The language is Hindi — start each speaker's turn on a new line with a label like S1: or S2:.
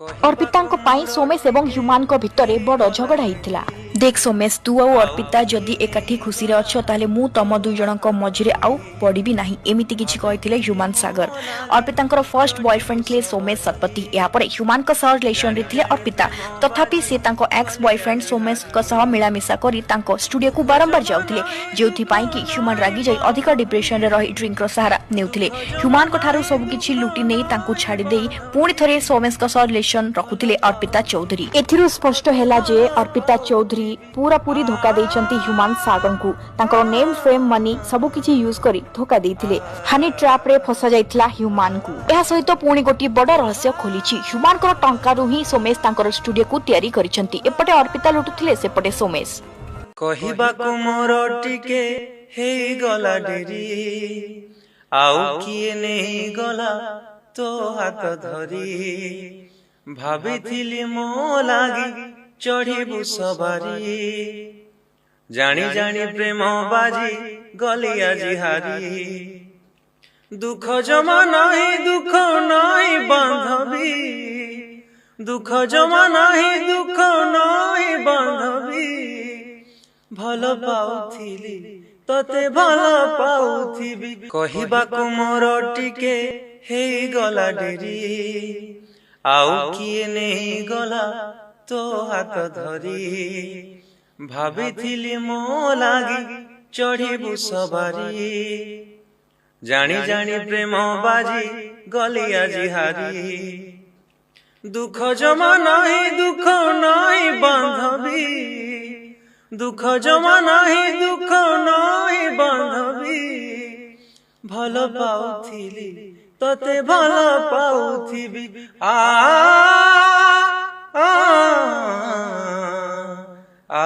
S1: अर्पिता सोमेश एवं ह्यूमान भितर बड़ झगड़ा होता। देख सोमेश, तू आउ अर्पिता जदि एकाठी खुशी अच्छ ताले मु तम दुई जन मझे आउ पड़ी ना, एमती किसी कहते ह्यूमान सागर। अर्पिता फर्स्ट बॉयफ्रेंड थे सोमेश शतपथी। यापर ह्यूमान रिलेशन रे थिले अर्पिता, तथापि से एक्स बॉयफ्रेंड सोमेश मिलामिशा कर स्टूडियो को बारंबार जाऊे, जो कि ह्यूमान रागी जाई अधिक डिप्रेशन रे रही ड्रिंक सहारा नेउथिले। ह्यूमान सबकिछि लुटी नहीं छाड़ी पुणी थे सोमेश रिलेशन रखुले अर्पिता चौधरी। एथिरु स्पष्ट है जे अर्पिता चौधरी पूरा पूरी धोखा देइछंती ह्यूमान सागर को। तांकर नेम फेम मनी सबकिछि यूज करी धोखा देइथिले। हानि ट्रैप रे फसा जाइथिला ह्यूमान को। एहा सहित पुणी गोटी बड़ रहस्य खोलिछि। ह्यूमान को टंकारु ही सोमेश तांकर स्टूडियो को तैयारी करिछंती। एपटे अर्पिता लुटुथिले, सेपटे सोमेश।
S2: कहिबाकु मोर टिके हेई गला डेरी, आउ किए नहीं गला तो हाथ धरी, भाविथिली मो लागी चढ़ीबु सवारी, जानी जानी प्रेम बाजी गली आजी हारी, दुख जमा नहीं दुख नहीं बांधवी, दुख जमा नहीं दुख नहीं बांधवी, भल पाउथिली तते भल पाउथिबी, कहिबाकु मोर टिके हेई गला डेरी, आउ किए नहीं गला तो हाथ धरी, भाविथिली मो लागी चढ़ीबु सवारी, जानी जानी प्रेम बाजी गली आजी हारी, दुख जमा नहीं दुख नहीं बांधवी, दुख जमा नहीं दुख नहीं बांधवी, भल पाउथिली तते भल पाउथिबी, आ आ आ